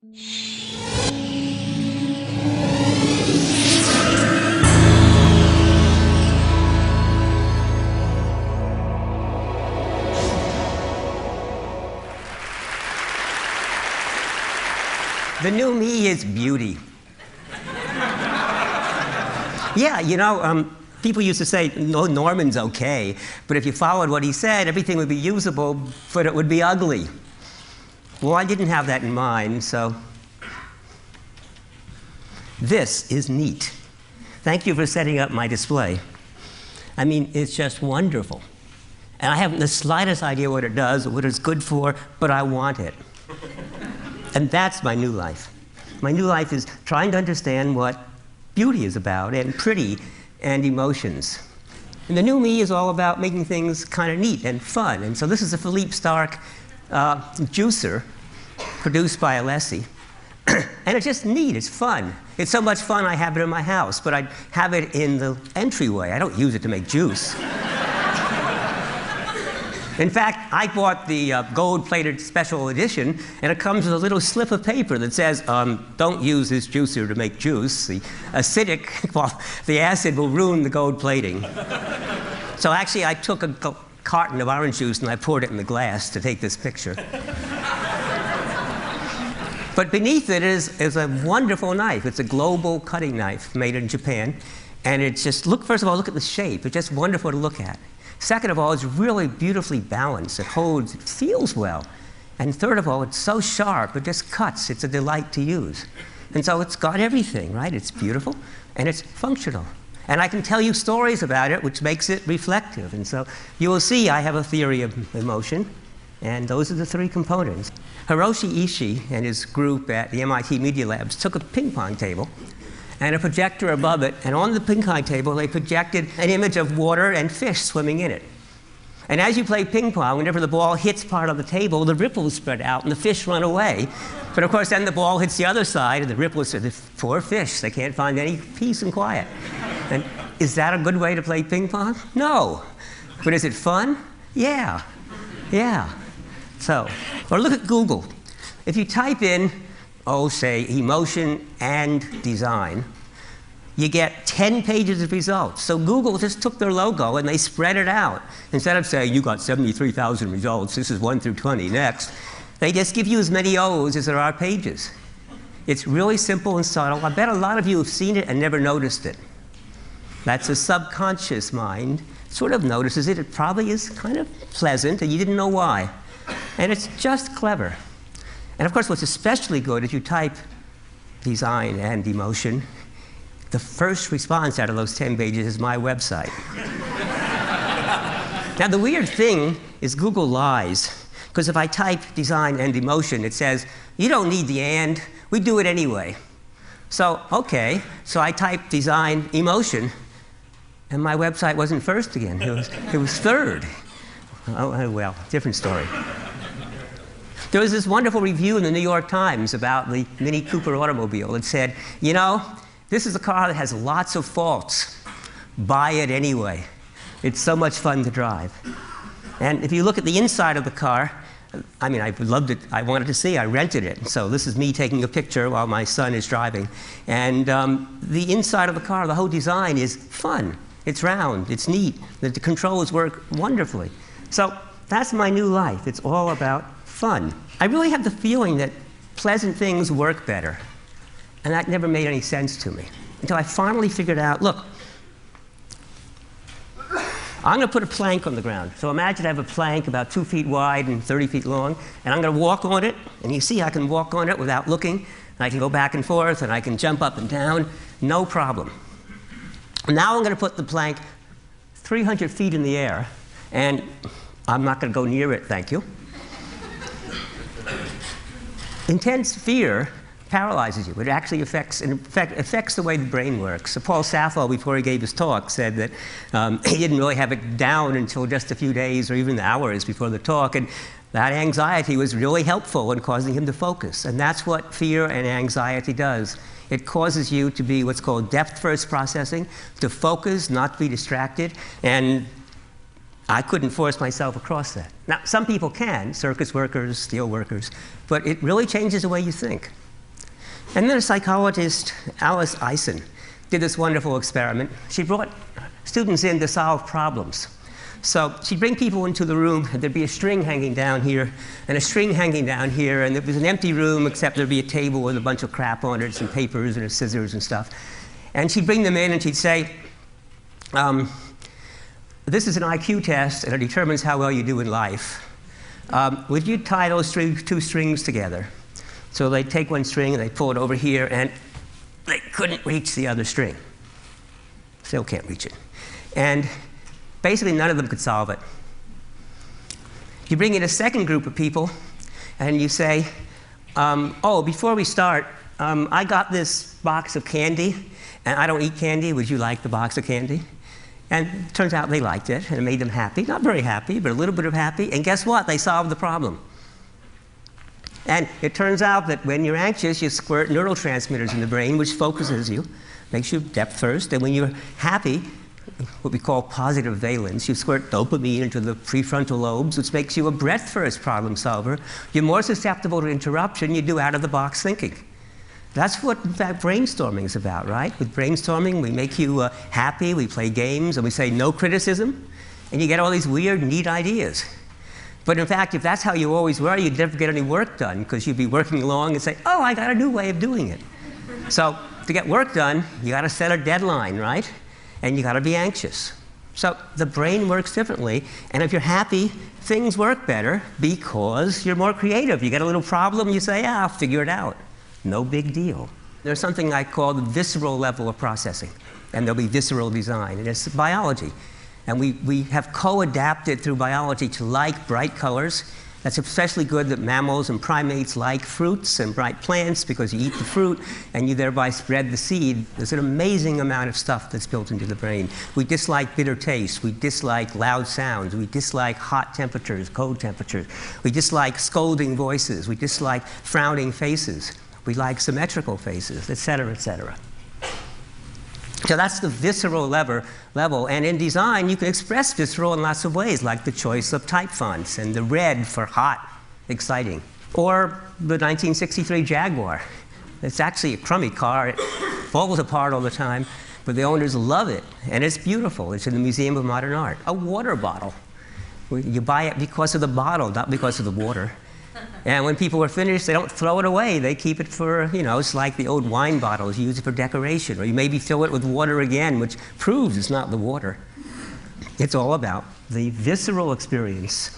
The new me is beauty. Yeah, you know, people used to say, no, Norman's okay, but if you followed what he said, everything would be usable, but it would be ugly. Well, I didn't have that in mind, so this is neat. Thank you for setting up my display. I mean, it's just wonderful. And I haven't the slightest idea what it does or what it's good for, but I want it. And that's my new life. My new life is trying to understand what beauty is about, and pretty, and emotions. And the new me is all about making things kind of neat and fun. And so this is a Philippe Starck juicer produced by Alessi. And it's just neat, it's fun. It's so much fun I have it in my house, but I have it in the entryway. I don't use it to make juice. In fact, I bought the gold-plated special edition, and it comes with a little slip of paper that says, don't use this juicer to make juice. The acidic, well, the acid will ruin the gold plating. So actually, I took a carton of orange juice and I poured it in the glass to take this picture. But beneath it is a wonderful knife. It's a global cutting knife made in Japan. And it's just, first of all, look at the shape. It's just wonderful to look at. Second of all, it's really beautifully balanced. It holds, it feels well. And third of all, it's so sharp, it just cuts. It's a delight to use. And so it's got everything, right? It's beautiful, and it's functional. And I can tell you stories about it, which makes it reflective. And so you will see I have a theory of emotion, and those are the three components. Hiroshi Ishii and his group at the MIT Media Labs took a ping pong table and a projector above it, and on the ping pong table they projected an image of water and fish swimming in it. And as you play ping pong, whenever the ball hits part of the table, the ripples spread out and the fish run away. But of course then the ball hits the other side and the ripples are the poor fish. They can't find any peace and quiet. And is that a good way to play ping pong? No. But is it fun? Yeah. Yeah. So, or look at Google. If you type in, say, emotion and design, you get 10 pages of results. So Google just took their logo and they spread it out. Instead of saying, you got 73,000 results, this is 1 through 20, next, they just give you as many O's as there are pages. It's really simple and subtle. I bet a lot of you have seen it and never noticed it. That's a subconscious mind. Sort of notices it. It probably is kind of pleasant, and you didn't know why. And it's just clever. And of course, what's especially good is you type design and emotion, the first response out of those 10 pages is my website. Now, the weird thing is Google lies, because if I type design and emotion, it says, you don't need the and, we do it anyway. So, okay, so I typed design emotion, and my website wasn't first again. It was third. Oh, well, different story. There was this wonderful review in the New York Times about the Mini Cooper automobile. It said, you know, this is a car that has lots of faults. Buy it anyway. It's so much fun to drive. And if you look at the inside of the car, I mean, I loved it. I wanted to see. I rented it. So this is me taking a picture while my son is driving. And the inside of the car, the whole design is fun. It's round. It's neat. The controls work wonderfully. So that's my new life. It's all about fun. I really have the feeling that pleasant things work better. And that never made any sense to me until I finally figured out, look, I'm going to put a plank on the ground. So imagine I have a plank about 2 feet wide and 30 feet long, and I'm going to walk on it. And you see I can walk on it without looking, and I can go back and forth, and I can jump up and down, no problem. Now I'm going to put the plank 300 feet in the air, and I'm not going to go near it, thank you. Intense fear paralyzes you. It actually affects the way the brain works. So Paul Sappho, before he gave his talk, said that he didn't really have it down until just a few days or even hours before the talk, and that anxiety was really helpful in causing him to focus. And that's what fear and anxiety does. It causes you to be what's called depth-first processing, to focus, not to be distracted, and I couldn't force myself across that. Now, some people can, circus workers, steel workers, but it really changes the way you think. And then a psychologist, Alice Eisen, did this wonderful experiment. She brought students in to solve problems. So she'd bring people into the room, and there'd be a string hanging down here, and a string hanging down here, and it was an empty room, except there'd be a table with a bunch of crap on it, some papers and scissors and stuff. And she'd bring them in, and she'd say, this is an IQ test, and it determines how well you do in life. Would you tie those two strings together? So they'd take one string, and they'd pull it over here, and they couldn't reach the other string. Still can't reach it. And basically, none of them could solve it. You bring in a second group of people, and you say, oh, before we start, I got this box of candy, and I don't eat candy. Would you like the box of candy? And it turns out they liked it, and it made them happy. Not very happy, but a little bit of happy. And guess what? They solved the problem. And it turns out that when you're anxious, you squirt neurotransmitters in the brain, which focuses you, makes you depth first. And when you're happy, what we call positive valence, you squirt dopamine into the prefrontal lobes, which makes you a breadth-first problem solver. You're more susceptible to interruption. You do out-of-the-box thinking. That's what, in fact, brainstorming is about, right? With brainstorming, we make you happy, we play games, and we say no criticism, and you get all these weird, neat ideas. But in fact, if that's how you always were, you'd never get any work done, because you'd be working along and say, oh, I got a new way of doing it. So to get work done, you got to set a deadline, right? And you got to be anxious. So the brain works differently, and if you're happy, things work better because you're more creative. You get a little problem, you say, yeah, I'll figure it out. No big deal. There's something I call the visceral level of processing, and there'll be visceral design, and it's biology. And we have co-adapted through biology to like bright colors. That's especially good that mammals and primates like fruits and bright plants because you eat the fruit and you thereby spread the seed. There's an amazing amount of stuff that's built into the brain. We dislike bitter tastes. We dislike loud sounds. We dislike hot temperatures, cold temperatures. We dislike scolding voices. We dislike frowning faces. We like symmetrical faces, et cetera, et cetera. So that's the visceral level. And in design, you can express visceral in lots of ways, like the choice of type fonts and the red for hot, exciting. Or the 1963 Jaguar. It's actually a crummy car. It falls apart all the time, but the owners love it. And it's beautiful. It's in the Museum of Modern Art. A water bottle. You buy it because of the bottle, not because of the water. And when people are finished, they don't throw it away. They keep it for, it's like the old wine bottles. You use it for decoration. Or you maybe fill it with water again, which proves it's not the water. It's all about the visceral experience.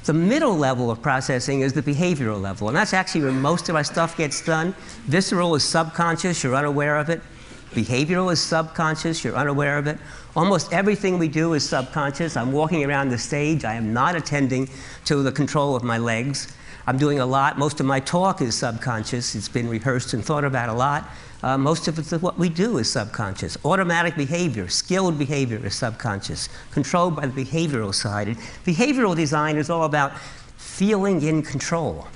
The middle level of processing is the behavioral level. And that's actually where most of our stuff gets done. Visceral is subconscious. You're unaware of it. Behavioral is subconscious. You're unaware of it. Almost everything we do is subconscious. I'm walking around the stage. I am not attending to the control of my legs. I'm doing a lot. Most of my talk is subconscious. It's been rehearsed and thought about a lot. Most of what we do is subconscious. Automatic behavior, skilled behavior is subconscious, controlled by the behavioral side. And behavioral design is all about feeling in control,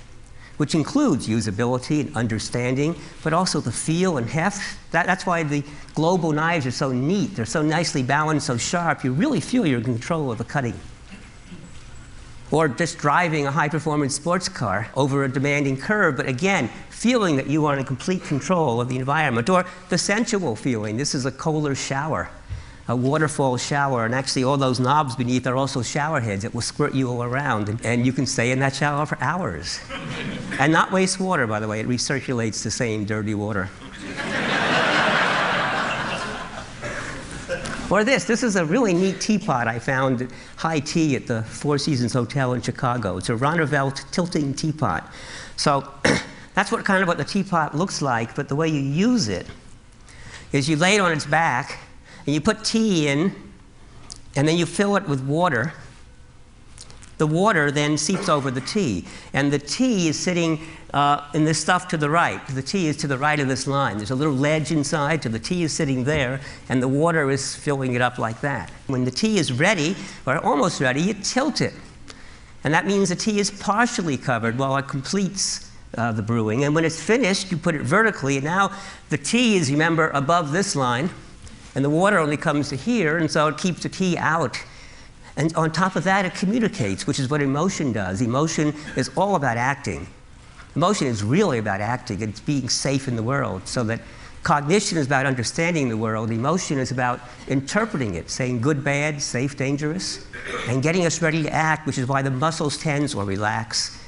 which includes usability and understanding, but also the feel and heft. That's why the global knives are so neat. They're so nicely balanced, so sharp. You really feel you're in control of the cutting. Or just driving a high-performance sports car over a demanding curve, but again, feeling that you are in complete control of the environment. Or the sensual feeling. This is a Kohler shower, a waterfall shower, and actually all those knobs beneath are also shower heads that will squirt you all around, and you can stay in that shower for hours. And not waste water, by the way. It recirculates the same dirty water. Or this is a really neat teapot I found at High Tea at the Four Seasons Hotel in Chicago. It's a Ronnefeldt tilting teapot. So that's what the teapot looks like, but the way you use it is you lay it on its back, and you put tea in, and then you fill it with water. The water then seeps over the tea, and the tea is sitting in this stuff to the right. The tea is to the right of this line. There's a little ledge inside, so the tea is sitting there, and the water is filling it up like that. When the tea is ready, or almost ready, you tilt it. And that means the tea is partially covered while it completes the brewing. And when it's finished, you put it vertically, and now the tea is, remember, above this line, and the water only comes to here, and so it keeps the tea out. And on top of that, it communicates, which is what emotion does. Emotion is all about acting. Emotion is really about acting. It's being safe in the world, so that cognition is about understanding the world. Emotion is about interpreting it, saying good, bad, safe, dangerous, and getting us ready to act, which is why the muscles tense or relax.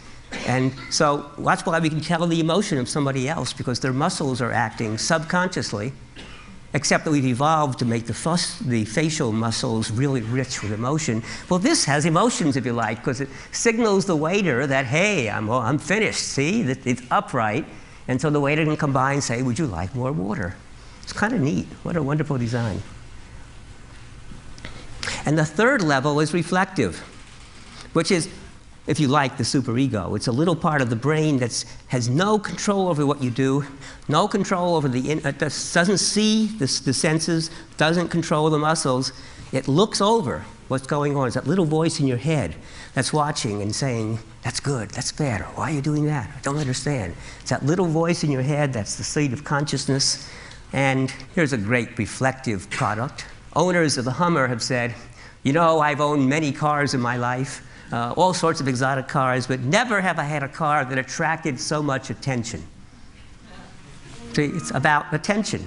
And so that's why we can tell the emotion of somebody else, because their muscles are acting subconsciously, except that we've evolved to make the facial muscles really rich with emotion. Well, this has emotions, if you like, because it signals the waiter that, hey, I'm finished, see? It's upright. And so the waiter can come by and say, would you like more water? It's kind of neat. What a wonderful design. And the third level is reflective, which is, if you like, the superego. It's a little part of the brain that has no control over what you do, no control over doesn't see the senses, doesn't control the muscles. It looks over what's going on. It's that little voice in your head that's watching and saying, that's good, that's bad, or why are you doing that? I don't understand. It's that little voice in your head that's the seat of consciousness. And here's a great reflective product. Owners of the Hummer have said, you know, I've owned many cars in my life, all sorts of exotic cars, but never have I had a car that attracted so much attention. See, it's about attention.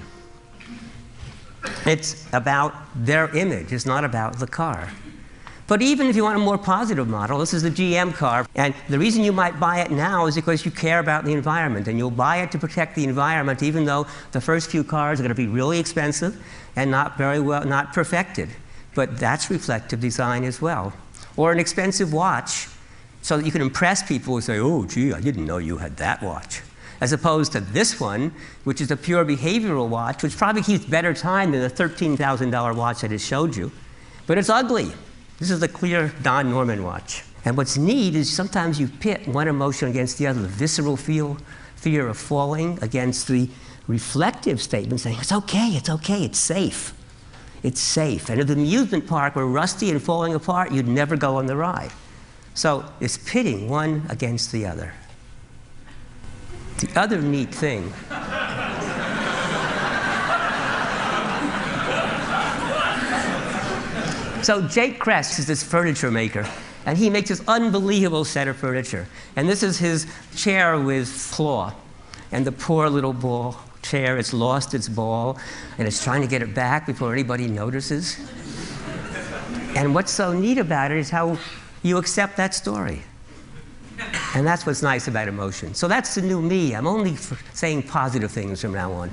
It's about their image. It's not about the car. But even if you want a more positive model, this is the GM car, and the reason you might buy it now is because you care about the environment, and you'll buy it to protect the environment, even though the first few cars are going to be really expensive and not perfected. But that's reflective design as well. Or an expensive watch, so that you can impress people who say, oh, gee, I didn't know you had that watch. As opposed to this one, which is a pure behavioral watch, which probably keeps better time than the $13,000 watch I just showed you. But it's ugly. This is the clear Don Norman watch. And what's neat is sometimes you pit one emotion against the other, the visceral fear of falling against the reflective statement saying, it's okay, it's safe. It's safe. And at the amusement park where rusty and falling apart, you'd never go on the ride. So it's pitting one against the other. The other neat thing so Jake Kress is this furniture maker, and he makes this unbelievable set of furniture. And this is his chair with claw. And the poor little ball chair, it's lost its ball, and it's trying to get it back before anybody notices. And what's so neat about it is how you accept that story. And that's what's nice about emotion. So that's the new me. I'm only saying positive things from now on.